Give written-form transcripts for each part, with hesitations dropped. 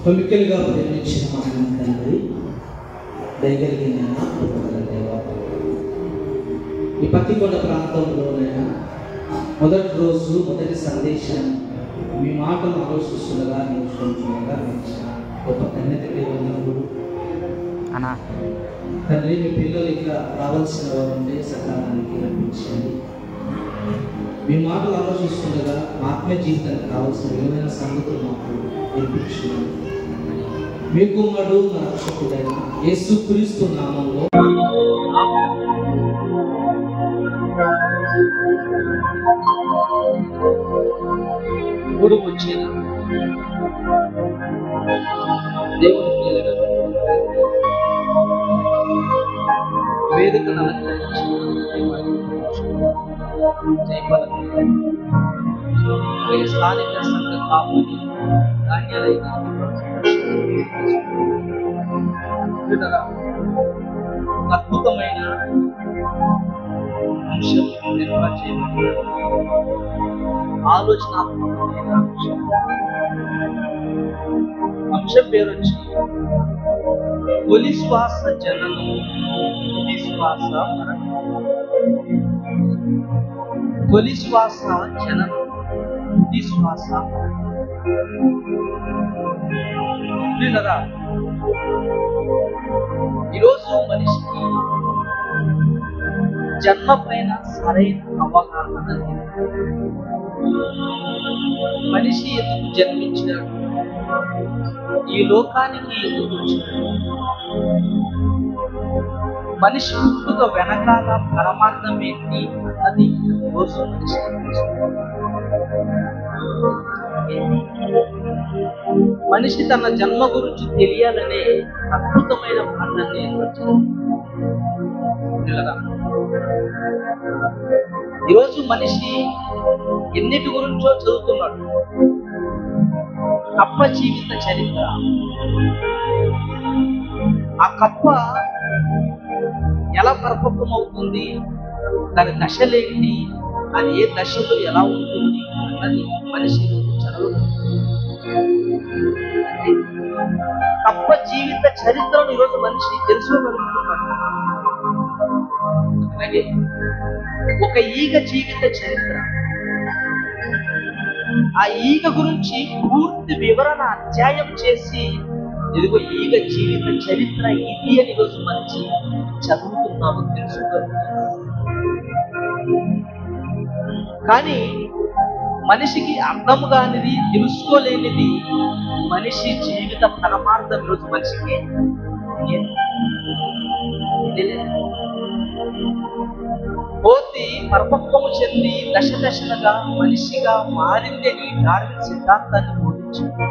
మిక్కిలిగా ప్రేమించిన మా తండ్రి, దయగలిగిన దేవ, ఈ పత్తికొండ ప్రాంతంలోనైనా మొదటి రోజు మొదటి సందేశం మీ మాటను ఆలోచిస్తుండగా నేర్చుకుంటుండగా గొప్ప ధన్యతకి వందనములు తండ్రి. మీ పిల్లలు ఇక్కడ రావాల్సిన వారు ఉంటే సకాలానికి రప్పించండి. మీ మాటలు ఆలోచిస్తుండగా ఆత్మీయ జీవితానికి కావాల్సిన విలువైన సంగతులు మాకు నేర్పించండి. మీ కుమారుడు నా రక్షకుడైన యేసుక్రీస్తు నామములో ఇప్పుడు వచ్చిన దేవుని పిల్లలుగా వేదికను అలంకరించి స్థానిక సంఘ కాపుని ధాన్యాలైన అద్భుతమైన అంశం ఏర్పాటు చేయబడిన ఆలోచనాత్మకమైన అంశం పేరు వచ్చి తొలి శ్వాస జననం, తుది శ్వాస మరణం. తొలి శ్వాస జననం, తుది శ్వాస వినరా. ఈరోజు మనిషికి జన్మ పైన సరైన అవగాహన లేదు. మనిషి ఎందుకు జన్మించాడు, ఈ లోకానికి ఎందుకు వచ్చాడు, మనిషి పుట్టుక వెనకాల పరమార్థం ఏంటి అన్నది రోజు మనిషి మనిషి తన జన్మ గురించి తెలియాలనే అద్భుతమైన పాఠాన్ని ఏర్పరిచారు. ఈరోజు మనిషి ఎన్నిటి గురించో చదువుతున్నాడు. కప్ప జీవిత చరిత్ర, ఆ కప్ప ఎలా పరిపక్వం అవుతుంది, దాని దశలేంటి, అది ఏ దశలో ఎలా ఉంటుంది అన్నది మనిషి చదవదు. కప్ప జీవిత చరిత్రను ఈరోజు మనిషి తెలుసుకోగలుగుతున్నాడు. అలాగే ఒక ఈగ జీవిత చరిత్ర, ఆ ఈగ గురించి పూర్తి వివరణ అధ్యాయం చేసి ఇదిగో ఈగ జీవిత చరిత్ర ఇది అని ఈరోజు మనిషి చదువుతున్నాము, తెలుసుకోగలుగుతున్నాము. కానీ మనిషికి అర్థం కానిది, తెలుసుకోలేనిది మనిషి జీవిత పరమార్థం ఈరోజు మనిషికి పోతి పరిపక్వము చెంది దశ దశలుగా మనిషిగా మారిందని డార్విన్ సిద్ధాంతాన్ని బోధించాడు.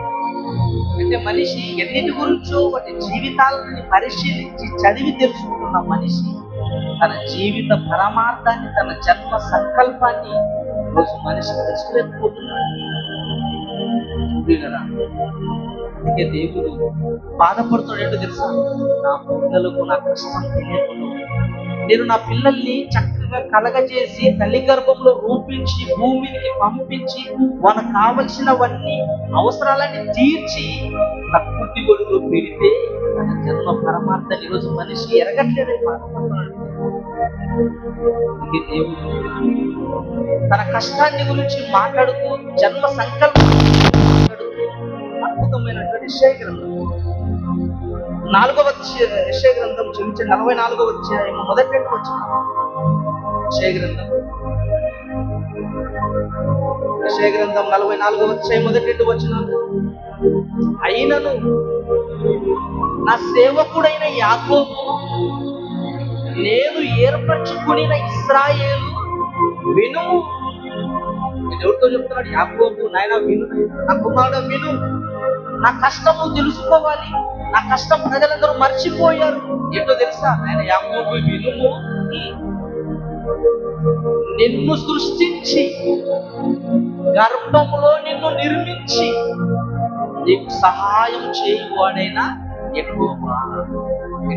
అంటే మనిషి ఎన్నిటి గురించో వాటి జీవితాలను పరిశీలించి చదివి తెలుసుకున్న మనిషి తన జీవిత పరమార్థాన్ని, తన జన్మ సంకల్పాన్ని రోజు మనిషి తెలుసుకోలేకపోతున్నాడు. కదా, అందుకే దేవుడు బాధపడుతున్నాడు తెలుసా, నా పిల్లలకు నా కష్టం తెలియకుండా నేను నా పిల్లల్ని చక్కగా కలగజేసి తల్లి గర్భంలో రూపించి భూమికి పంపించి వాళ్ళకు కావలసినవన్నీ అవసరాలన్నీ తీర్చి ప్రకృతి గొడుగులో పెడితే తన జన్మ పరమార్థాన్ని ఈరోజు మనిషి ఎరగట్లేదని బాధపడుతున్నాడు. అందుకే దేవుడు తన కష్టాన్ని గురించి మాట్లాడుతూ, జన్మ సంకల్పం మాట్లాడుతూ అద్భుతమైనటువంటి యెషయా గ్రంథం 4వ యెషయా గ్రంథం 44వ అధ్యాయం మొదటి వచనం. యెషయా గ్రంథం 44వ అధ్యాయం మొదటి వచనం. అయినను నా సేవకుడైన యాకోబు, నేను ఏర్పరచుకున్న ఇశ్రాయేలు వినుము. ఎవరితో చెప్తున్నాడు? యాకోబు, నాయన విను, నా కుమారుడు విను, నా కష్టము తెలుసుకోవాలి. నా కష్టం ప్రజలందరూ మర్చిపోయారు. ఏంటో తెలుసా? ఆయన యాకోబు వినుము, నిన్ను సృష్టించి గర్భములో నిన్ను నిర్మించి నీకు సహాయం చేయువాడైనా యెహోవా.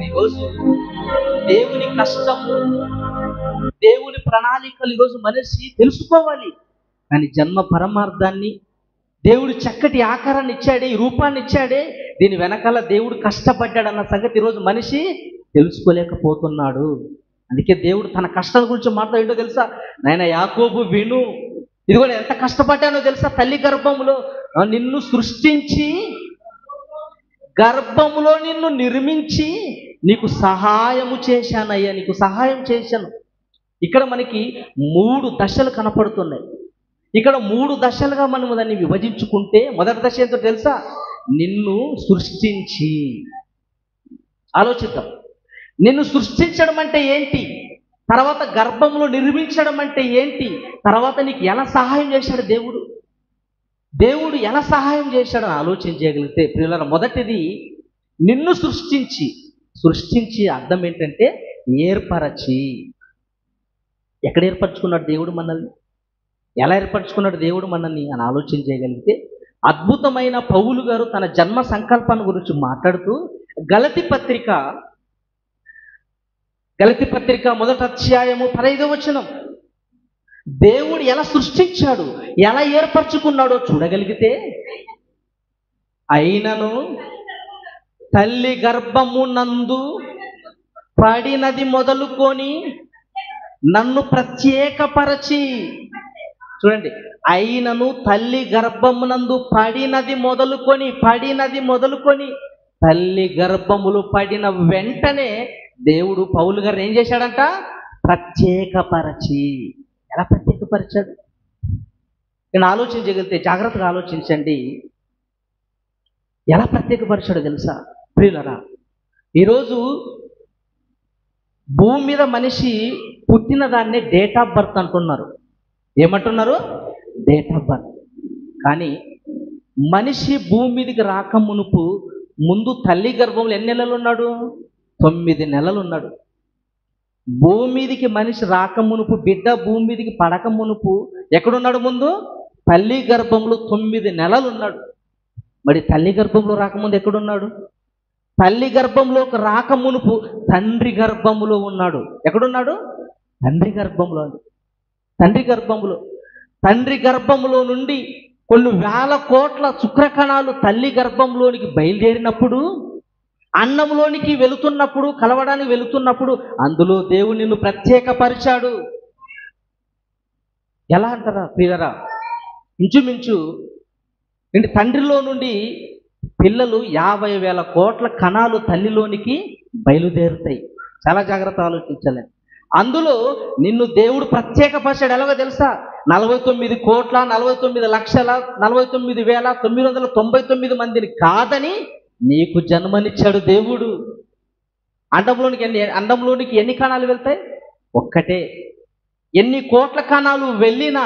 ఈరోజు దేవుని కష్టము, దేవుని ప్రణాళికలు ఈరోజు మనిషి తెలుసుకోవాలి. కానీ జన్మ పరమార్థాన్ని, దేవుడు చక్కటి ఆకారాన్ని ఇచ్చాడే, ఈ రూపాన్ని ఇచ్చాడే, దీని వెనకాల దేవుడు కష్టపడ్డాడన్న సంగతి ఈరోజు మనిషి తెలుసుకోలేకపోతున్నాడు. అందుకే దేవుడు తన కష్టాల గురించి మాట్లాడేటో తెలుసా? నాయన యాకోబు విను, ఇది కూడా ఎంత కష్టపడ్డానో తెలుసా? తల్లి గర్భములో నిన్ను సృష్టించి, గర్భములో నిన్ను నిర్మించి నీకు సహాయము చేశానయ్యా, నీకు సహాయం చేశాను. ఇక్కడ మనకి 3 దశలు కనపడుతున్నాయి. ఇక్కడ 3 దశలుగా మనం దాన్ని విభజించుకుంటే, మొదటి దశ ఏంటో తెలుసా? నిన్ను సృష్టించి. ఆలోచిద్దాం. నిన్ను సృష్టించడం అంటే ఏంటి? తర్వాత గర్భంలో నిర్మించడం అంటే ఏంటి? తర్వాత నీకు ఎలా సహాయం చేశాడు దేవుడు? దేవుడు ఎలా సహాయం చేశాడని ఆలోచన చేయగలిగితే ప్రియులారా, మొదటిది నిన్ను సృష్టించి అర్థం ఏంటంటే ఏర్పరచి. ఎక్కడ ఏర్పరచుకున్నాడు దేవుడు మనల్ని? ఎలా ఏర్పరచుకున్నాడు దేవుడు మనల్ని అని ఆలోచన చేయగలిగితే, అద్భుతమైన పౌలు గారు తన జన్మ సంకల్పాన్ని గురించి మాట్లాడుతూ గలతీ పత్రిక మొదటి అధ్యాయము 15వ వచనం, దేవుడు ఎలా సృష్టించాడు, ఎలా ఏర్పరచుకున్నాడో చూడగలిగితే, అయినను తల్లి గర్భమునందు పడినది మొదలుకొని నన్ను ప్రత్యేకపరచి. చూడండి, అయినను తల్లి గర్భమునందు పడినది మొదలుకొని తల్లి గర్భములు పడిన వెంటనే దేవుడు పౌలు గారు ఏం చేశాడంట? ప్రత్యేకపరచి. ఎలా ప్రత్యేకపరిచాడు? నేను ఆలోచన చేయగలిగితే జాగ్రత్తగా ఆలోచించండి. ఎలా ప్రత్యేకపరిచాడో తెలుసా ప్రియులరా? ఈరోజు భూమి మీద మనిషి పుట్టిన దాన్నే డేట్ ఆఫ్ బర్త్ అంటున్నారు. ఏమంటున్నారు? Date of birth. కానీ మనిషి భూమి మీదకి రాక ముందు తల్లి గర్భంలో ఎన్ని నెలలు ఉన్నాడు? 9 నెలలు ఉన్నాడు. భూమి మీదకి మనిషి రాక బిడ్డ భూమి మీదకి పడక ఎక్కడున్నాడు? ముందు తల్లి గర్భంలో 9 నెలలు ఉన్నాడు. మరి తల్లి గర్భంలో రాకముందు ఎక్కడున్నాడు? తల్లి గర్భంలోకి రాక తండ్రి గర్భములో ఉన్నాడు. ఎక్కడున్నాడు? తండ్రి గర్భములో నుండి కొన్ని వేల కోట్ల శుక్రకణాలు తల్లి గర్భంలోనికి బయలుదేరినప్పుడు, అన్నంలోనికి వెళుతున్నప్పుడు, కలవడానికి వెళుతున్నప్పుడు అందులో దేవుడు నిన్ను ప్రత్యేకపరిచాడు. ఎలా అంటారా ప్రియరా? ఇంచుమించు తండ్రిలో నుండి పిల్లలు 50,000 కోట్ల కణాలు తల్లిలోనికి బయలుదేరుతాయి. చాలా జాగ్రత్త ఆలోచించాలి. అందులో నిన్ను దేవుడు ప్రత్యేకపరిచాడు. ఎలాగో తెలుసా? 49,49,49,999 మందిని కాదని నీకు జన్మనిచ్చాడు దేవుడు. అండంలోనికి ఎన్ని కణాలు వెళ్తాయి? ఒక్కటే. ఎన్ని కోట్ల కణాలు వెళ్ళినా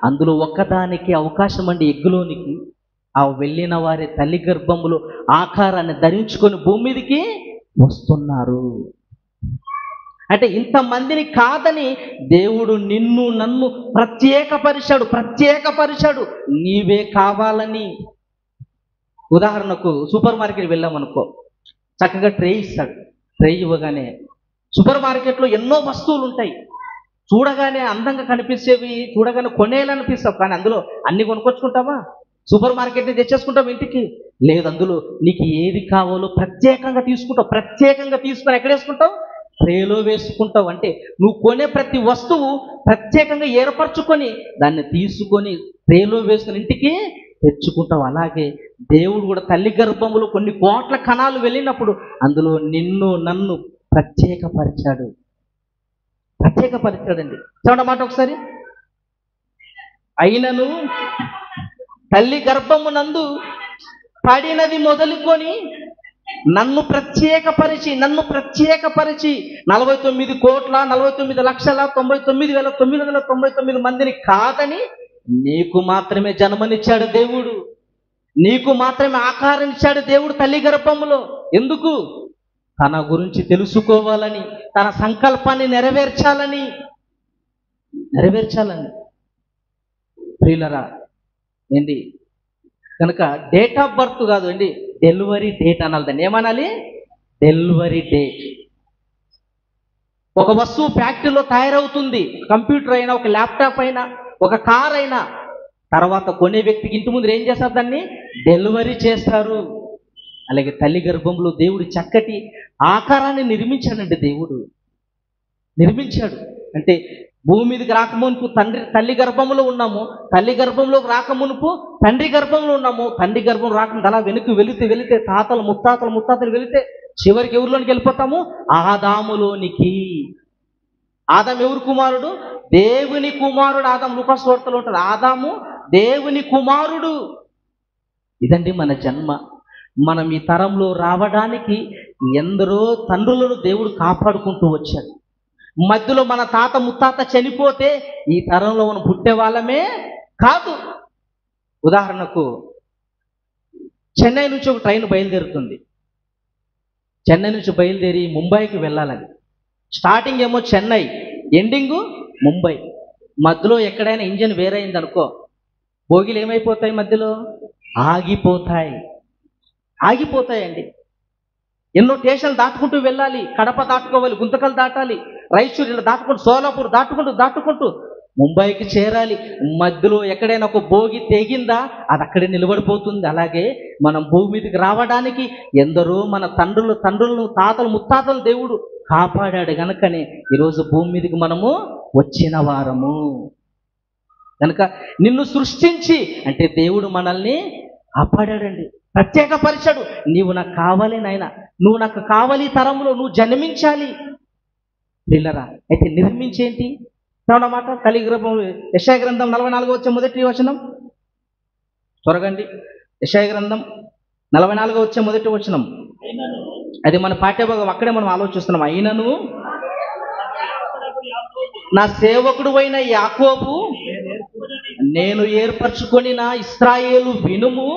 అందులో ఒక్కదానికి అవకాశం అండి ఎగ్గులోనికి. ఆ వెళ్ళిన వారి తల్లి గర్భములో ఆకారాన్ని ధరించుకొని భూమి మీదకి వస్తున్నారు. అంటే ఇంతమందిని కాదని దేవుడు నిన్ను నన్ను ప్రత్యేకపరిచాడు నీవే కావాలని. ఉదాహరణకు సూపర్ మార్కెట్ వెళ్ళామనుకో, చక్కగా ట్రే ఇస్తాడు. ట్రే ఇవ్వగానే సూపర్ మార్కెట్లో ఎన్నో వస్తువులు ఉంటాయి. చూడగానే అందంగా కనిపించేవి, చూడగానే కొనేయాలనిపిస్తావు. కానీ అందులో అన్ని కొనుక్కొచ్చుకుంటావా? సూపర్ మార్కెట్ని తెచ్చేసుకుంటావు ఇంటికి? లేదు, అందులో నీకు ఏది కావాలో ప్రత్యేకంగా తీసుకుంటావు. ప్రత్యేకంగా తీసుకొని ఎక్కడ వేసుకుంటావు? ట్రేలో వేసుకుంటావు. అంటే నువ్వు కొనే ప్రతి వస్తువు ప్రత్యేకంగా ఏర్పరచుకొని దాన్ని తీసుకొని ట్రేలో వేసుకొని ఇంటికి తెచ్చుకుంటావు. అలాగే దేవుడు కూడా తల్లి గర్భములో కొన్ని కోట్ల కణాలు వెళ్ళినప్పుడు అందులో నిన్ను నన్ను ప్రత్యేకపరిచాడండి. చూడండి మాట ఒకసారి. అయినను తల్లి గర్భమునందు పడినది మొదలుకొని నన్ను ప్రత్యేకపరిచి 49,49,99,999 మందిని కాదని నీకు మాత్రమే జన్మనిచ్చాడు దేవుడు. నీకు మాత్రమే ఆకారం ఇచ్చాడు దేవుడు తల్లి గర్భములో. ఎందుకు? తన గురించి తెలుసుకోవాలని, తన సంకల్పాన్ని నెరవేర్చాలని. ప్రియులరా, ఏంటి కనుక డేట్ ఆఫ్ బర్త్ కాదు అండి, డెలివరీ డేట్ అనాలి. దాన్ని ఏమనాలి? Delivery date. ఒక వస్తువు ఫ్యాక్టరీలో తయారవుతుంది. కంప్యూటర్ అయినా, ఒక ల్యాప్టాప్ అయినా, ఒక కార్ అయినా తర్వాత కొనే వ్యక్తికి ఇంటి ముందు ఏం చేస్తారు? దాన్ని డెలివరీ చేస్తారు. అలాగే తల్లి గర్భంలో దేవుడు చక్కటి ఆకారాన్ని నిర్మించాడండి. దేవుడు నిర్మించాడు. అంటే భూమి మీదకి రాకమునుపు తల్లి గర్భంలో ఉన్నాము, తల్లి గర్భంలోకి రాకమునుపు తండ్రి గర్భంలో ఉన్నాము, తండ్రి గర్భం రాకుండా అలా వెనుక వెళితే తాతలు ముత్తాతలు వెళితే చివరికి ఎవరిలోనికి వెళ్ళిపోతాము? ఆదాములోనికి. ఆదాము ఎవరు కుమారుడు? దేవుని కుమారుడు. ఆదాము లూకాసు వార్తలో ఉంటాడు. ఆదాము దేవుని కుమారుడు. ఇదండి మన జన్మ. మనం ఈ తరంలో రావడానికి ఎందరో తండ్రులను దేవుడు కాపాడుకుంటూ వచ్చాడు. మధ్యలో మన తాత ముత్తాత చనిపోతే ఈ తరంలో మనం పుట్టే వాళ్ళమే కాదు. ఉదాహరణకు చెన్నై నుంచి ఒక ట్రైన్ బయలుదేరుతుంది. చెన్నై నుంచి బయలుదేరి ముంబైకి వెళ్ళాలని. స్టార్టింగ్ ఏమో చెన్నై, ఎండింగు ముంబై. మధ్యలో ఎక్కడైనా ఇంజిన్ వేరైంది అనుకో, బోగీలు ఏమైపోతాయి? మధ్యలో ఆగిపోతాయండి. ఎన్నో స్టేషన్లు దాటుకుంటూ వెళ్ళాలి. కడప దాటుకోవాలి, గుంతకల్ దాటాలి, రైచూరు దాటుకుంటూ, సోలాపూర్ దాటుకుంటూ ముంబైకి చేరాలి. మధ్యలో ఎక్కడైనా ఒక భోగి తెగిందా అది అక్కడే నిలబడిపోతుంది. అలాగే మనం భూమి మీదకి రావడానికి ఎందరో మన తండ్రులను తాతలు ముత్తాతలు దేవుడు కాపాడాడు కనుకనే ఈరోజు భూమి మీదకి మనము వచ్చిన వారము. కనుక నిన్ను సృష్టించి అంటే దేవుడు మనల్ని కాపాడాడండి, ప్రత్యేకపరిచాడు. నీవు నాకు కావాలి నాయన, నువ్వు నాకు కావాలి, తరంలో నువ్వు జన్మించాలి. పిల్లరా అయితే నిర్మించేంటి అన్నమాట? తల్లి గర్భం. యెషయా గ్రంథం 44:1 త్వరగండి. యెషయా గ్రంథం 44:1 అది మన పాఠ్యభాగం. అక్కడే మనం ఆలోచిస్తున్నాం. అయినను నా సేవకుడు అయిన యాకోబు నేను ఏర్పరచుకొని నా ఇశ్రాయేలు వినుము,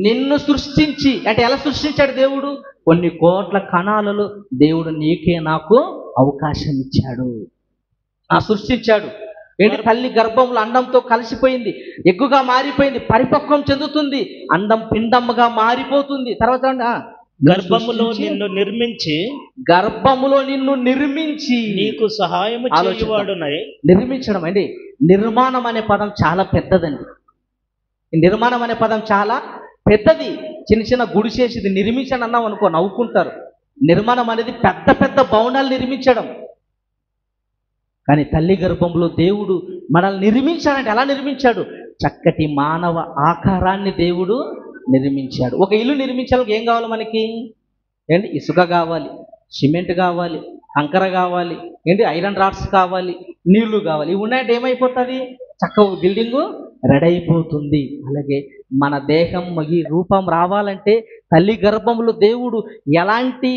నిన్ను సృష్టించి. అంటే ఎలా సృష్టించాడు దేవుడు? కొన్ని కోట్ల కణాలలో దేవుడు నీకే నాకు అవకాశం ఇచ్చాడు, సృష్టించాడు. ఏంటి? తల్లి గర్భంలో అండంతో కలిసిపోయింది, ఎగ్గుగా మారిపోయింది, పరిపక్వం చెందుతుంది, అండం పిండమ్మగా మారిపోతుంది. తర్వాత గర్భములో నిన్ను నిర్మించి నీకు సహాయము చేయువాడునై. నిర్మించడం అండి. నిర్మాణం అనే పదం చాలా పెద్దదండి. నిర్మాణం అనే పదం చాలా పెద్దది. చిన్న గుడిసేసి ఇది నిర్మించండి అన్నాం అనుకో నవ్వుకుంటారు. నిర్మాణం అనేది పెద్ద పెద్ద భవనాలు నిర్మించడం. కానీ తల్లి గర్భంలో దేవుడు మనల్ని నిర్మించాడంటే ఎలా నిర్మించాడు? చక్కటి మానవ ఆకారాన్ని దేవుడు నిర్మించాడు. ఒక ఇల్లు నిర్మించాలకు ఏం కావాలి మనకి? ఏంటి? ఇసుక కావాలి, సిమెంట్ కావాలి, కంకర కావాలి, ఏంటి? ఐరన్ రాడ్స్ కావాలి, నీళ్లు కావాలి. ఇవి ఉన్నాయంటే ఏమైపోతుంది? చక్కగా బిల్డింగు రెడీ అయిపోతుంది. అలాగే మన దేహం ఈ రూపం రావాలంటే తల్లి గర్భంలో దేవుడు ఎలాంటి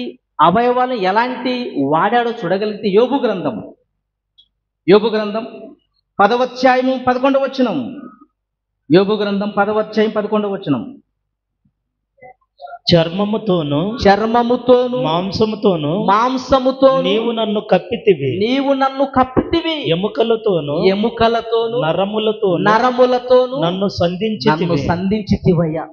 అవయవాలు ఎలాంటి వాడాడో చూడగలిగితే యోబు గ్రంథం 10వ అధ్యాయం 11వ యోబు గ్రంథం 10వ అధ్యాయం 11వ చర్మముతోను మాంసముతోను నీవు నన్ను కప్పితివి, ఎముకలతోను నరములతోను నన్ను సంధించితివయ్యా.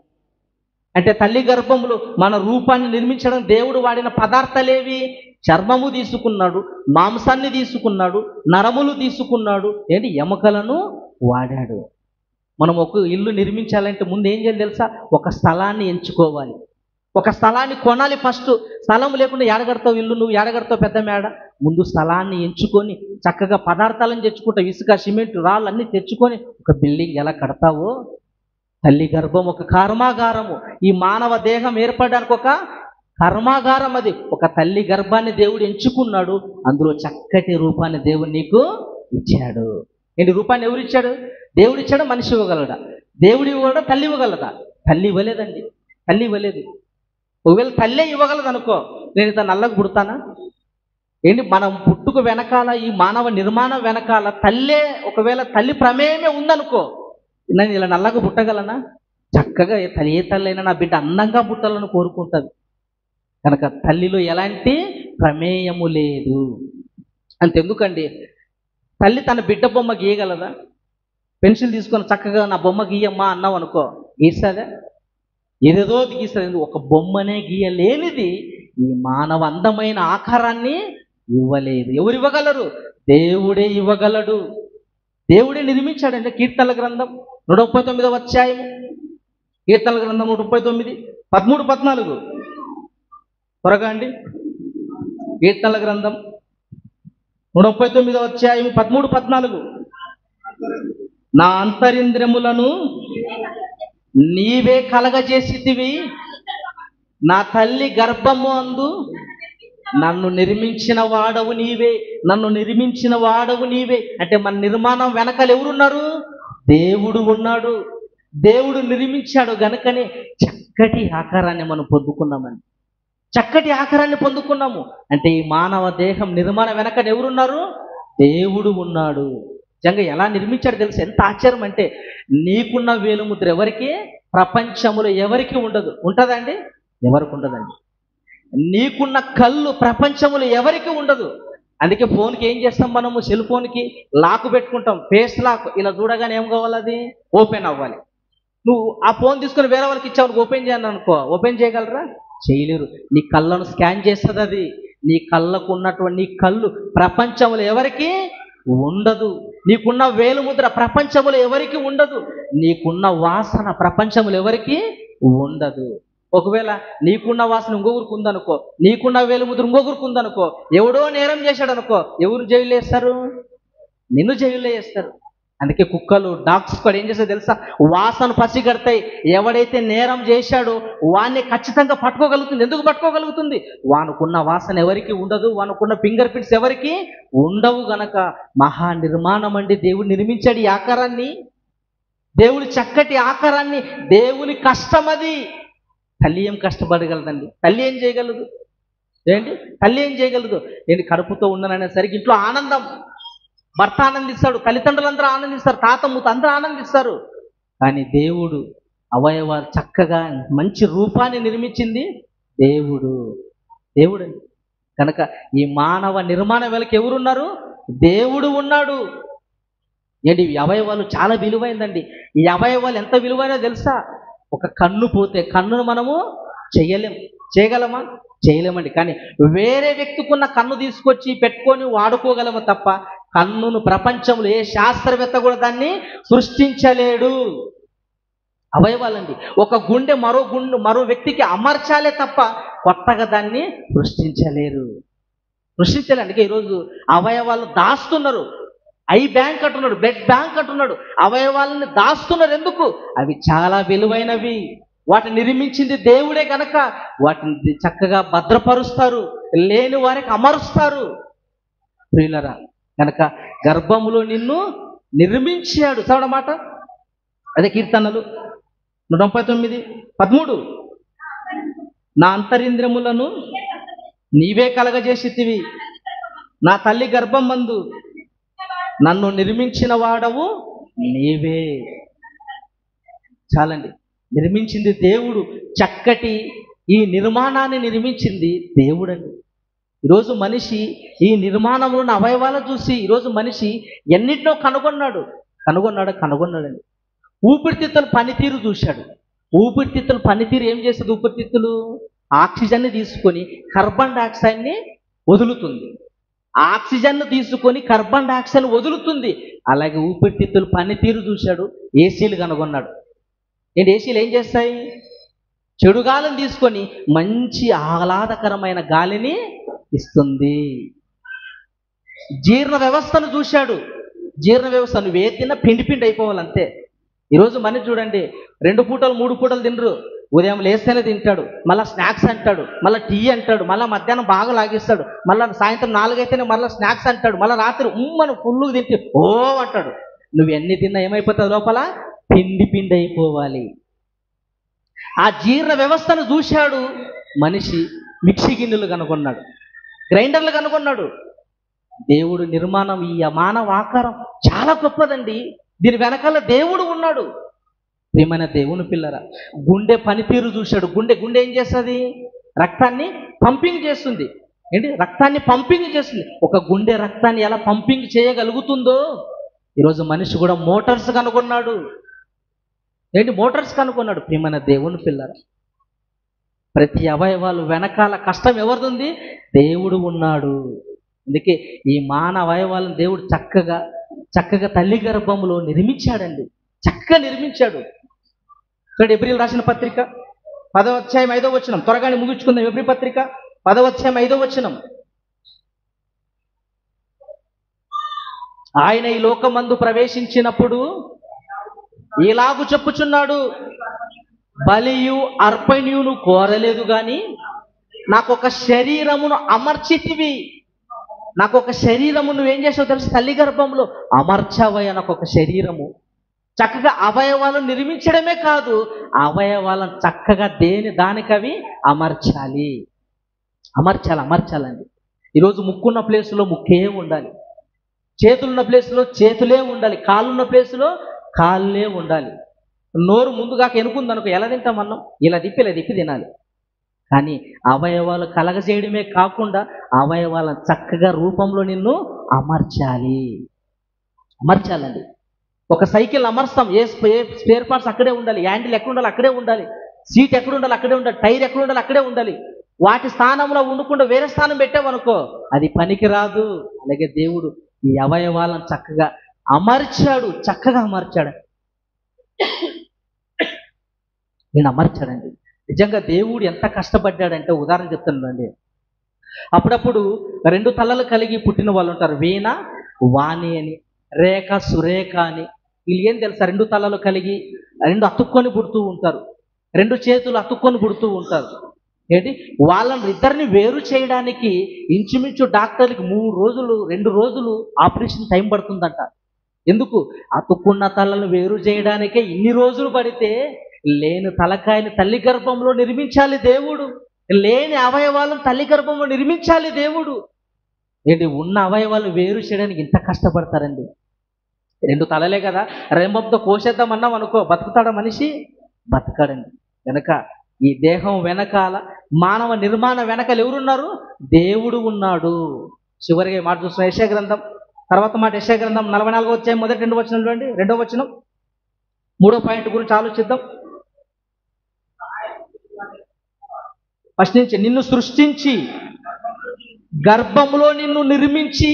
అంటే తల్లి గర్భములో మన రూపాన్ని నిర్మించడం దేవుడు వాడిన పదార్థాలేవి? చర్మము తీసుకున్నాడు, మాంసాన్ని తీసుకున్నాడు, నరములు తీసుకున్నాడు, ఏంటి? ఎముకలను వాడాడు. మనం ఒక ఇల్లు నిర్మించాలంటే ముందు ఏం చేయాలి తెలుసా? ఒక స్థలాన్ని ఎంచుకోవాలి, ఒక స్థలాన్ని కొనాలి. ఫస్ట్ స్థలం లేకుండా ఏడగడతావు ఇల్లు? నువ్వు ఏడగడతావు పెద్ద మేడ? ముందు స్థలాన్ని ఎంచుకొని చక్కగా పదార్థాలను తెచ్చుకుంటావు, ఇసుక, సిమెంట్, రాళ్ళు అన్నీ తెచ్చుకొని ఒక బిల్డింగ్ ఎలా కడతావో తల్లి గర్భం ఒక కర్మాగారము. ఈ మానవ దేహం ఏర్పడడానికి ఒక కర్మాగారం. అది ఒక తల్లి గర్భాన్ని దేవుడు ఎంచుకున్నాడు, అందులో చక్కటి రూపాన్ని దేవుడు నీకు ఇచ్చాడు. ఏంటి? రూపాన్ని ఎవరు ఇచ్చాడు? దేవుడు ఇచ్చాడు. మనిషి ఇవ్వగలడా? దేవుడు ఇవ్వగలడా? తల్లి ఇవ్వగలదా? తల్లి ఇవ్వలేదండి, తల్లి ఇవ్వలేదు. ఒకవేళ తల్లే ఇవ్వగలదు అనుకో, నేను ఇంత నల్లగా పుడతానా? ఏంటి? మనం పుట్టుకు వెనకాల ఈ మానవ నిర్మాణం వెనకాల తల్లే, ఒకవేళ తల్లి ప్రమేయమే ఉందనుకో, నేను ఇలా నల్లగా పుట్టగలనా? చక్కగా ఏ తల్లి అయినా నా బిడ్డ అందంగా పుట్టాలని కోరుకుంటుంది. కనుక తల్లిలో ఎలాంటి ప్రమేయము లేదు. అంతెందుకండి, తల్లి తన బిడ్డ బొమ్మ గీయగలదా? పెన్సిల్ తీసుకొని చక్కగా నా బొమ్మ గీయమ్మా అన్నావు అనుకో, గీస్తుందా? ఏదేదో గీస్తుంది. ఒక బొమ్మనే గీయలేనిది ఈ మానవ అందమైన ఆకారాన్ని ఇవ్వలేదు. ఎవరు ఇవ్వగలరు? దేవుడే ఇవ్వగలడు. దేవుడే నిర్మించాడండి. కీర్తనల గ్రంథం 139వ అధ్యాయము, కీర్తనల గ్రంథం 139, 13, 14. త్వరగా అండి. కీర్తనల గ్రంథం 139వ అధ్యాయం 13, 14. నా అంతరింద్రియములను నీవే కలగజేసితివి, నా తల్లి గర్భము అందు నన్ను నిర్మించిన వాడవు నీవే, నన్ను నిర్మించిన వాడవు నీవే. అంటే మన నిర్మాణం వెనకాల ఎవరున్నారు? దేవుడు ఉన్నాడు. దేవుడు నిర్మించాడు గనుకనే చక్కటి ఆకారాన్ని మనం పొందుకున్నామండి. చక్కటి ఆకారాన్ని పొందుకున్నాము. అంటే ఈ మానవ దేహం నిర్మాణం వెనకన ఎవరున్నారు? దేవుడు ఉన్నాడు. నిజంగా ఎలా నిర్మించాడు తెలుసు? ఎంత ఆశ్చర్యం అంటే, నీకున్న వేలుముద్ర ఎవరికి ప్రపంచంలో ఎవరికి ఉండదు. ఉంటుందండి? ఎవరికి ఉండదండి. నీకున్న కళ్ళు ప్రపంచంలో ఎవరికి ఉండదు. అందుకే ఫోన్కి ఏం చేస్తాం మనము? సెల్ ఫోన్కి లాక్ పెట్టుకుంటాం, ఫేస్ లాక్. ఇలా చూడగానే ఏం కావాలి? అది ఓపెన్ అవ్వాలి. నువ్వు ఆ ఫోన్ తీసుకొని వేరే వాళ్ళకి ఇచ్చావు, ఓపెన్ చేయాలని అనుకో, ఓపెన్ చేయగలరా? చేయలేరు. నీ కళ్ళను స్కాన్ చేస్తుంది అది. నీ కళ్ళకు ఉన్నటువంటి నీ కళ్ళు ప్రపంచంలో ఎవరికి ఉండదు. నీకున్న వేలుముద్ర ప్రపంచంలో ఎవరికి ఉండదు. నీకున్న వాసన ప్రపంచంలో ఎవరికి ఉండదు. ఒకవేళ నీకున్న వాసన ఇంకొకరికి ఉందనుకో, నీకున్న వేలుముద్ర ఇంకొకరికి ఉందనుకో, ఎవడో నేరం చేశాడు అనుకో, ఎవరు జైలు వేస్తారు? నిన్ను జైల్లో వేస్తారు. అందుకే కుక్కలు, డాగ్స్ కూడా ఏం చేస్తాయో తెలుసా? వాసన పసిగడతాయి. ఎవడైతే నేరం చేశాడో వాడిని ఖచ్చితంగా పట్టుకోగలుగుతుంది. ఎందుకు పట్టుకోగలుగుతుంది? వానుకున్న వాసన ఎవరికి ఉండదు, వానుకున్న ఫింగర్ ప్రింట్స్ ఎవరికి ఉండవు. గనక మహా నిర్మాణం అండి. దేవుడు నిర్మించాడు ఈ ఆకారాన్ని. దేవుడి చక్కటి ఆకారాన్ని. దేవుని కష్టం అది. తల్లి ఏం కష్టపడగలదండి? తల్లి ఏం చేయగలదు? ఏంటి తల్లి ఏం చేయగలదు? నేను కడుపుతో ఉన్నాననేసరికి ఇంట్లో ఆనందం. భర్త ఆనందిస్తాడు, తల్లిదండ్రులందరూ ఆనందిస్తారు, తాత ముత్త అందరూ ఆనందిస్తారు. కానీ దేవుడు అవయవాలు చక్కగా మంచి రూపాన్ని నిర్మించింది దేవుడు. దేవుడండి. కనుక ఈ మానవ నిర్మాణ వేళకి ఎవరున్నారు? దేవుడు ఉన్నాడు. ఏంటి ఈ అవయవాలు చాలా విలువైందండి. ఈ అవయవాలు ఎంత విలువైనదో తెలుసా? ఒక కన్ను పోతే కన్నును మనము చేయగలమా? చేయలేమండి. కానీ వేరే వ్యక్తికున్న కన్ను తీసుకొచ్చి పెట్టుకొని వాడుకోగలము తప్ప కన్నును ప్రపంచంలో ఏ శాస్త్రవేత్త కూడా దాన్ని సృష్టించలేడు. అవయవాలండి. ఒక గుండె మరో వ్యక్తికి అమర్చాలే తప్ప కొత్తగా దాన్ని సృష్టించలేరు. అందుకే ఈరోజు అవయవాలు దాస్తున్నారు. ఐ బ్యాంక్ అంటున్నాడు, బ్లడ్ బ్యాంక్ అంటున్నాడు. అవయవాలని దాస్తున్నారు. ఎందుకు? అవి చాలా విలువైనవి. వాటిని నిర్మించింది దేవుడే కనుక వాటిని చక్కగా భద్రపరుస్తారు, లేని వారికి అమరుస్తారు. ప్రియులరా, కనుక గర్భములో నిన్ను నిర్మించాడు. చదవమాట అదే కీర్తనలు 139, 13. నా అంతరింద్రియములను నీవే కలగజేసితివి, నా తల్లి గర్భం మందు నన్ను నిర్మించిన వాడవు నీవే. చాలండి. నిర్మించింది దేవుడు. చక్కటి ఈ నిర్మాణాన్ని నిర్మించింది దేవుడండి. ఈరోజు మనిషి ఈ నిర్మాణంలో ఉన్న అవయవాలు చూసి ఈరోజు మనిషి ఎన్నిటినో కనుగొన్నాడండి. ఊపిరితిత్తుల పనితీరు చూశాడు. ఊపిరితిత్తుల పనితీరు ఏం చేస్తుంది? ఊపిరితిత్తులు ఆక్సిజన్ని తీసుకొని కార్బన్ డైఆక్సైడ్ని వదులుతుంది. ఆక్సిజన్ను తీసుకొని కార్బన్ డైఆక్సైడ్ వదులుతుంది. అలాగే ఊపిరితిత్తుల పనితీరు చూశాడు. ఏసీలు కనుగొన్నాడు. ఏసీలు ఏం చేస్తాయి? చెడు గాలిని తీసుకొని మంచి ఆహ్లాదకరమైన గాలిని ఇస్తుంది. జీర్ణ వ్యవస్థను చూశాడు. జీర్ణ వ్యవస్థ నువ్వు ఏ తిన్నా పిండి అయిపోవాలంతే. ఈరోజు మనిషి చూడండి, 2 పూటలు 3 పూటలు తినరు. ఉదయం లేస్తేనే తింటాడు, మళ్ళీ స్నాక్స్ అంటాడు, మళ్ళీ టీ అంటాడు, మళ్ళీ మధ్యాహ్నం బాగా లాగిస్తాడు, మళ్ళీ సాయంత్రం 4 అయితేనే మళ్ళీ స్నాక్స్ అంటాడు, మళ్ళీ రాత్రి ఉమ్మను ఫుల్లుగా తింటే ఓ అంటాడు. నువ్వు ఎన్ని తిన్నా ఏమైపోతుంది? లోపల పిండి అయిపోవాలి. ఆ జీర్ణ వ్యవస్థను చూశాడు మనిషి. మిక్సీ గిన్నెలు కనుగొన్నాడు, గ్రైండర్లు కనుగొన్నాడు. దేవుడు నిర్మాణం, ఈ మానవ ఆకారం చాలా గొప్పదండి. దీని వెనకాల దేవుడు ఉన్నాడు. ప్రియమైన దేవుని పిల్లరా, గుండె పనితీరు చూశాడు. గుండె ఏం చేస్తుంది? రక్తాన్ని పంపింగ్ చేస్తుంది. రక్తాన్ని పంపింగ్ చేస్తుంది. ఒక గుండె రక్తాన్ని ఎలా పంపింగ్ చేయగలుగుతుందో ఈరోజు మనిషి కూడా మోటార్స్ కనుగొన్నాడు. మోటార్స్ కనుగొన్నాడు. ప్రియమైన దేవుని పిల్లరా, ప్రతి అవయవాలు వెనకాల కష్టం ఎవరిది? దేవుడు ఉన్నాడు. అందుకే ఈ మానవ అవయవాలను దేవుడు చక్కగా చక్కగా తల్లి గర్భంలో నిర్మించాడండి. చక్కగా నిర్మించాడు. చూడండి, ఎబ్రీలు రాసిన పత్రిక 10వ అధ్యాయం 5వ వచనం. త్వరగానే ముగించుకుందాం. ఎబ్రీ పత్రిక 10వ అధ్యాయం 5వ వచనం. ఆయన ఈ లోకమందు ప్రవేశించినప్పుడు ఇలాగు చెప్పుచున్నాడు, బలియు అర్పణ్యును కోరలేదు గాని నాకు ఒక శరీరమును అమర్చితివి. నాకు ఒక శరీరము నువ్వేం చేసావు తెలుసు? తల్లి గర్భంలో అమర్చావయ్యా నాకు ఒక శరీరము. చక్కగా అవయవాలను నిర్మించడమే కాదు, అవయవాలను చక్కగా దానికవి అమర్చాలి. అమర్చాలండి. ఈరోజు ముక్కున్న ప్లేసులో ముక్కే ఉండాలి, చేతులున్న ప్లేసులో చేతులే ఉండాలి, కాళ్ళున్న ప్లేసులో కాళ్ళే ఉండాలి. నోరు ముందుగా ఎనుకుందనుకో, ఎలా తింటాం అన్నం? ఇలా తిప్పి తినాలి. కానీ అవయవాలు కలగజేయడమే కాకుండా అవయవాలను చక్కగా రూపంలో నిన్ను అమర్చాలండి. ఒక సైకిల్ అమర్స్తాం, ఏ స్పేర్ పార్ట్స్ అక్కడే ఉండాలి, హ్యాండిల్ ఎక్కడ ఉండాలి అక్కడే ఉండాలి, సీట్ ఎక్కడ ఉండాలి అక్కడే ఉండాలి, టైర్ ఎక్కడ ఉండాలి అక్కడే ఉండాలి. వాటి స్థానంలో ఉండకుండా వేరే స్థానం పెట్టామనుకో అది పనికిరాదు. అలాగే దేవుడు ఈ అవయవాలను చక్కగా అమర్చాడు. నేను అమర్చాడండి. నిజంగా దేవుడు ఎంత కష్టపడ్డాడంటే ఉదాహరణ చెప్తానండి. అప్పుడప్పుడు 2 తలలు కలిగి పుట్టిన వాళ్ళు ఉంటారు, వీణ వాణి అని, రేఖ సురేఖ అని. వీళ్ళు ఏం తెలుసా? 2 తలలు కలిగి 2 అతుక్కొని పుడుతూ ఉంటారు, 2 చేతులు అతుక్కొని పుడుతూ ఉంటారు. ఏంటి, వాళ్ళని ఇద్దరిని వేరు చేయడానికి ఇంచుమించు డాక్టర్లకి 2 రోజులు ఆపరేషన్ టైం పడుతుందంట. ఎందుకు? అతుక్కున్న తలను వేరు చేయడానికే ఇన్ని రోజులు పడితే లేని తలకాయని తల్లి గర్భంలో నిర్మించాలి దేవుడు. లేని అవయవాలను తల్లి గర్భంలో నిర్మించాలి దేవుడు. ఏంటి, ఉన్న అవయవాలు వేరు చేయడానికి ఇంత కష్టపడతారండి. 2 తలలే కదా, రెంబంతో కోసేద్దామన్నాం అనుకో, బతుకుతాడా మనిషి? బతకడండి. వెనక ఈ దేహం వెనకాల, మానవ నిర్మాణ వెనకాల ఎవరున్నారు? దేవుడు ఉన్నాడు. చివరిగా మాట చూస్తున్న యెషయా గ్రంథం, తర్వాత మాట యెషయా గ్రంథం 44వ అధ్యాయం మొదటి 2 వచనం చూడండి. 2వ వచనం, 3వ పాయింట్ గురించి ఆలోచిద్దాం. ఫస్ట్ నుంచి, నిన్ను సృష్టించి గర్భంలో నిన్ను నిర్మించి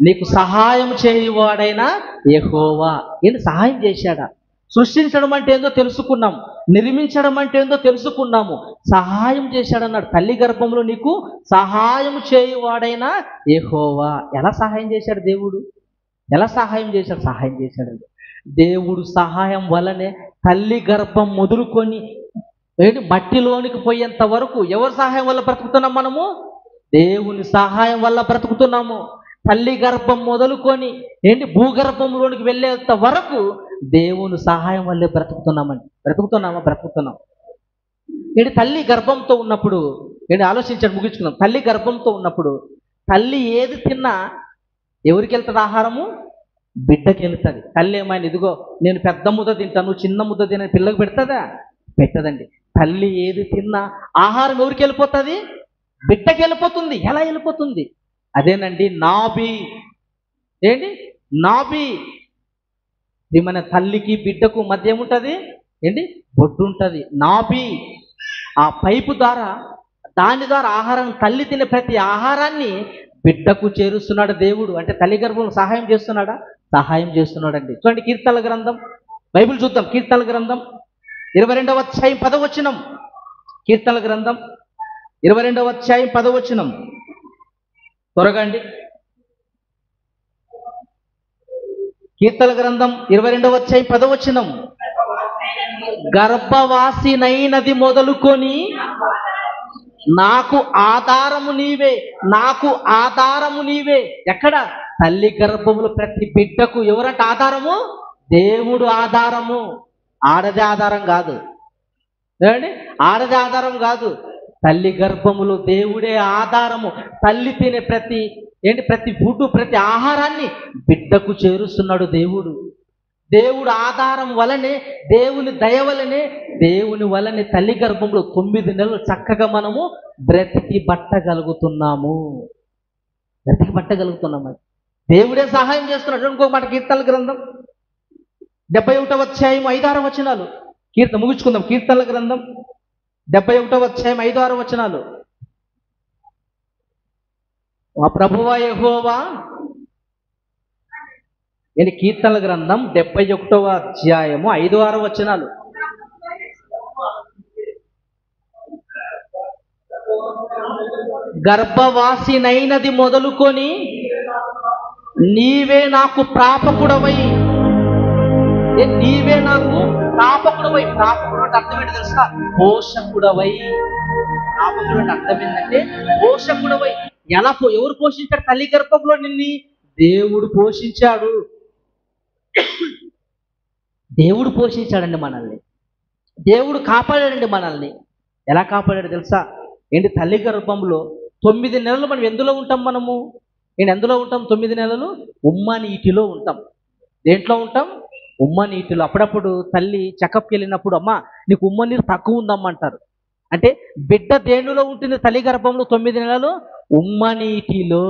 నీకు సహాయం చేయవాడైన యెహోవా. ఏంటి, సహాయం చేశాడా? సృష్టించడం అంటే ఏందో తెలుసుకున్నాం, నిర్మించడం అంటే ఏందో తెలుసుకున్నాము, సహాయం చేశాడన్నాడు. తల్లి గర్భంలో నీకు సహాయం చేయవాడైన యెహోవా. ఎలా సహాయం చేశాడు దేవుడు? ఎలా సహాయం చేశాడు? దేవుడు సహాయం వల్లనే తల్లి గర్భం మొదలుకొని మట్టిలోనికి పోయేంత వరకు ఎవరి సహాయం వల్ల బ్రతుకుతున్నాం మనము? దేవుని సహాయం వల్ల బ్రతుకుతున్నాము. తల్లి గర్భం మొదలుకొని భూగర్భంలోనికి వెళ్ళేంత వరకు దేవుని సహాయం వల్లే బ్రతుకుతున్నాం. తల్లి గర్భంతో ఉన్నప్పుడు ఆలోచించండి, ముగించుకున్నాం. తల్లి గర్భంతో ఉన్నప్పుడు తల్లి ఏది తిన్నా ఎవరికి వెళ్తుంది ఆహారము? బిడ్డకి వెళ్తుంది. తల్లి ఏమైనా, ఇదిగో నేను పెద్ద ముద్ద తింటాను, చిన్న ముద్ద తినని పిల్లకి పెడుతుందా? పెట్టదండి. తల్లి ఏది తిన్నా ఆహారం ఎవరికి వెళ్ళిపోతుంది? బిడ్డకి వెళ్ళిపోతుంది. ఎలా వెళ్ళిపోతుంది? అదేనండి నాభి. నాభి. ఇది మన తల్లికి బిడ్డకు మధ్య ఏముంటుంది? బొడ్డు ఉంటుంది, నాభి. ఆ పైపు ద్వారా, దాని ద్వారా ఆహారం, తల్లి తినే ప్రతి ఆహారాన్ని బిడ్డకు చేరుస్తున్నాడు దేవుడు. అంటే తల్లి గర్భంలో సహాయం చేస్తున్నాడా? సహాయం చేస్తున్నాడండి. చూడండి, కీర్తనల గ్రంథం, బైబిల్ చూద్దాం. కీర్తనల గ్రంథం 22వ అధ్యాయం 10వ వచనం. కీర్తనల గ్రంథం 22వ అధ్యాయం 10వ వచనం. త్వరగా అండి. కీర్తనల గ్రంథం 22వ అధ్యాయం 10వ వచనం. గర్భవాసినైనది మొదలుకొని నాకు ఆధారము నీవే. ఎక్కడ? తల్లి గర్భములు ప్రతి బిడ్డకు ఎవరంటే ఆధారము? దేవుడు ఆధారము. ఆడది ఆధారం కాదు. ఆడది ఆధారం కాదు. తల్లి గర్భములు దేవుడే ఆధారము. తల్లి తినే ప్రతి ఫుడ్, ప్రతి ఆహారాన్ని బిడ్డకు చేరుస్తున్నాడు దేవుడు. దేవుడు ఆధారం వలనే, దేవుని దయ వలనే, దేవుని వలనే తల్లి గర్భంలో 9 నెలలు చక్కగా మనము బ్రతికి పట్టగలుగుతున్నాము. దేవుడే సహాయం చేస్తున్నాడు. ఇంకొక మాట, కీర్తనల గ్రంథం 71వ అధ్యాయం 5-6 వచనాలు. ముగించుకుందాం. కీర్తనల గ్రంథం 71వ అధ్యాయం 5-6 వచనాలు. ఆ ప్రభువా యెహోవా ఏంటి కీర్తనల గ్రంథం 71వ అధ్యాయము 5-6 వచనాలు. గర్భవాసినైనది మొదలుకొని నీవే నాకు ప్రాపకుడవై, నీవే నాకు ప్రాపకుడవై. ప్రాపకుడు అంటే అర్థం ఏంటి తెలుసా? పోషకుడవై. ప్రాపకుడు అంటే అర్థం ఏంటంటే పోషకుడవై. ఎవరు పోషించాడు? తల్లి గర్భంలో నిన్ని దేవుడు పోషించాడు. దేవుడు పోషించాడండి మనల్ని. దేవుడు కాపాడాడండి మనల్ని. ఎలా కాపాడాడు తెలుసా? ఏంటి? తల్లి గర్భంలో 9 నెలలు మనం ఎందులో ఉంటాం? నేను ఎందులో ఉంటాం? 9 నెలలు ఉమ్మ నీటిలో ఉంటాం. దేంట్లో ఉంటాం? ఉమ్మ నీటిలో. అప్పుడప్పుడు తల్లి చెకప్కి వెళ్ళినప్పుడు, అమ్మ నీకు ఉమ్మ నీరు తక్కువ ఉందమ్మంటారు. అంటే బిడ్డ దేనిలో ఉంటుంది? తల్లి గర్భంలో 9 నెలలు ఉమ్మ నీటిలో.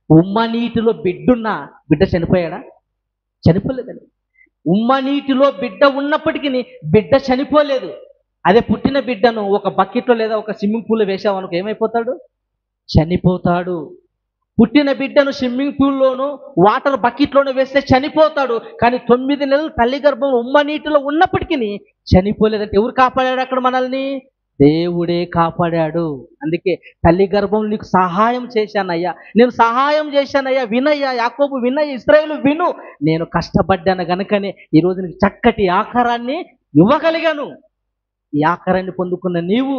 ఉమ్మ నీటిలో బిడ్డ చనిపోయాడా? చనిపోలేదండి. ఉమ్మ నీటిలో బిడ్డ ఉన్నప్పటికీ బిడ్డ చనిపోలేదు. అదే పుట్టిన బిడ్డను ఒక బకెట్లో లేదా ఒక స్విమ్మింగ్ పూల్లో వేసామనుకో ఏమైపోతాడు? చనిపోతాడు. పుట్టిన బిడ్డను స్విమ్మింగ్ పూల్లోనూ వాటర్ బకెట్లోనూ వేస్తే చనిపోతాడు. కానీ 9 నెలలు తల్లి గర్భం ఉమ్మ నీటిలో ఉన్నప్పటికీ చనిపోలేదంటే ఎవరు కాపాడాడు అక్కడ మనల్ని? దేవుడే కాపాడాడు. అందుకే తల్లి గర్భంలో నీకు సహాయం చేశానయ్యా, నేను సహాయం చేశానయ్యా, వినయ్యా యాకోబు, వినయ్యా ఇశ్రాయేలు విను, నేను కష్టపడ్డాను గనుకనే ఈరోజు నీకు చక్కటి ఆకారాన్ని ఇవ్వగలిగాను. ఈ ఆకారాన్ని పొందుకున్న నీవు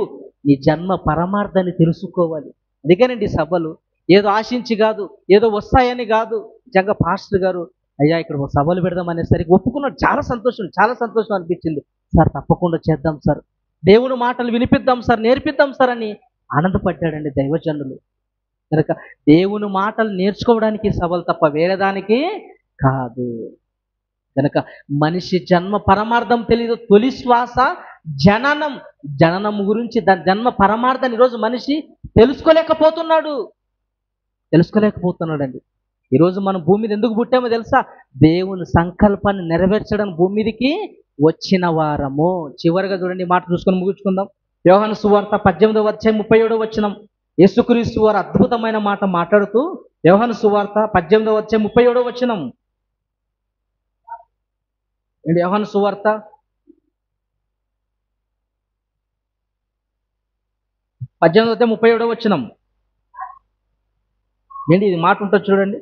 నీ జన్మ పరమార్థాన్ని తెలుసుకోవాలి. అందుకేనండి సభలు ఏదో ఆశించి కాదు, ఏదో వస్తాయని కాదు. నిజంగా పాస్టర్ గారు అయ్యా ఇక్కడ ఒక సభలు పెడదాం అనేసరికి ఒప్పుకున్నాడు. చాలా సంతోషం అనిపించింది. సార్ తప్పకుండా చేద్దాం సార్, దేవుని మాటలు వినిపిద్దాం సార్, నేర్పిద్దాం సార్ అని ఆనందపడ్డాడండి దైవజనులు. కనుక దేవుని మాటలు నేర్చుకోవడానికి సభలు తప్ప వేరే దానికి కాదు. కనుక మనిషి జన్మ పరమార్థం తెలియదు. తొలి శ్వాస జననం గురించి, దాని జన్మ పరమార్థాన్ని ఈరోజు మనిషి తెలుసుకోలేకపోతున్నాడండి. ఈరోజు మనం భూమి మీద ఎందుకు పుట్టామో తెలుసా? దేవుని సంకల్పాన్ని నెరవేర్చడానికి భూమి మీదకి వచ్చిన వారము. చివరిగా చూడండి, మాట చూసుకొని ముగించుకుందాం. యోహాను సువార్త 18వ అధ్యాయం 37వ వచనం. యేసుక్రీస్తు వారు అద్భుతమైన మాట మాట్లాడుతూ, యోహాను సువార్త 18వ అధ్యాయం 37వ వచనం. యోహాను సువార్త 18వ అధ్యాయం 37వ వచనం. ఏంటి ఇది మాట ఉంటుంది చూడండి.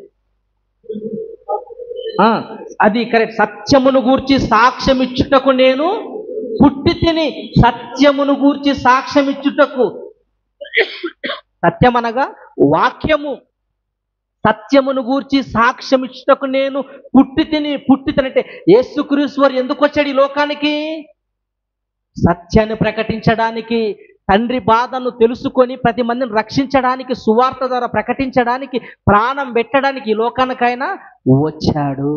అది కరెక్ట్. సత్యమును గూర్చి సాక్ష్యం ఇచ్చుటకు నేను పుట్టి తిని. సత్యమును గూర్చి సాక్ష్యం ఇచ్చుటకు. సత్యం అనగా వాక్యము. సత్యమును గూర్చి సాక్ష్యం ఇచ్చుటకు నేను పుట్టి తిని అంటే యేసుక్రీస్తు వారు ఎందుకు వచ్చాడు ఈ లోకానికి? సత్యాన్ని ప్రకటించడానికి, తండ్రి బాధను తెలుసుకొని ప్రతి మందిని రక్షించడానికి, సువార్త ద్వారా ప్రకటించడానికి, ప్రాణం పెట్టడానికి ఈ లోకానికైనా వచ్చాడు.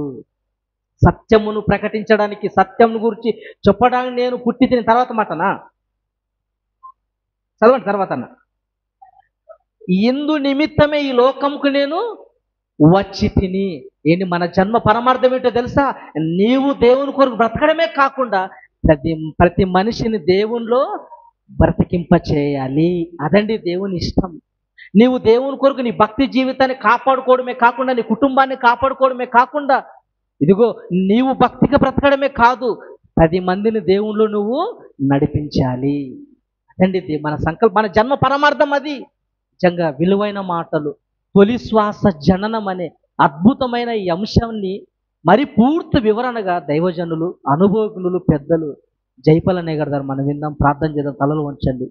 సత్యమును ప్రకటించడానికి, సత్యమును గురించి చెప్పడానికి నేను పుట్టి తిని. తర్వాత మాటనా చదవండి, తర్వాత అన్న. ఇందు నిమిత్తమే ఈ లోకంకు నేను వచ్చి తిని. ఏంటి మన జన్మ పరమార్థం ఏంటో తెలుసా? నీవు దేవుని కొరకు బ్రతకడమే కాకుండా ప్రతి మనిషిని దేవునిలో బ్రతికింప చేయాలి. అదండి దేవుని ఇష్టం. నీవు దేవుని కొరకు నీ భక్తి జీవితాన్ని కాపాడుకోవడమే కాకుండా, నీ కుటుంబాన్ని కాపాడుకోవడమే కాకుండా, ఇదిగో నీవు భక్తిగా బ్రతకడమే కాదు, 10 మందిని దేవునిలో నువ్వు నడిపించాలి. అదండి మన సంకల్పం, మన జన్మ పరమార్థం అది. నిజంగా విలువైన మాటలు. తొలి శ్వాస జననం అనే అద్భుతమైన ఈ అంశాన్ని మరి పూర్తి వివరణగా దైవజనులు, అనుభవజ్ఞులు, పెద్దలు జైపాలనే గారు మనం విందాం. ప్రార్థన చేద్దాం. తలలు వంచండి.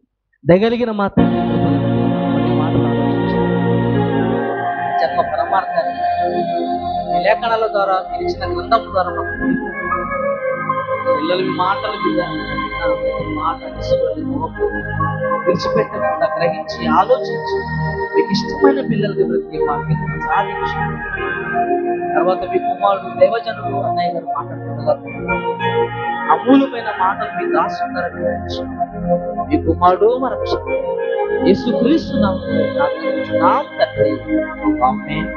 దయగలిగిన మాత్రం మాటలు ఆలోచించండి. జన్మ పరమార్థాన్ని ఈ లేఖనాల ద్వారా, మీరు ఇచ్చిన గ్రంథం ద్వారా పిల్లలు మీ మాటలు మాట విడిచిపెట్టకుండా గ్రహించి ఆలోచించి మీకు ఇష్టమైన పిల్లలకి ప్రతి వాక్యం సాధించి తర్వాత మీ కుమారుడు దైవజనుడు అన్నయ్య గారు మాట్లాడుతున్నారు. అమూలమైన మాటలు మీ దాసున్నారని మీ కుమారుడు మన యేసుక్రీస్తు నామములో ప్రార్థించున్నాం తండ్రి. ఆమేన్.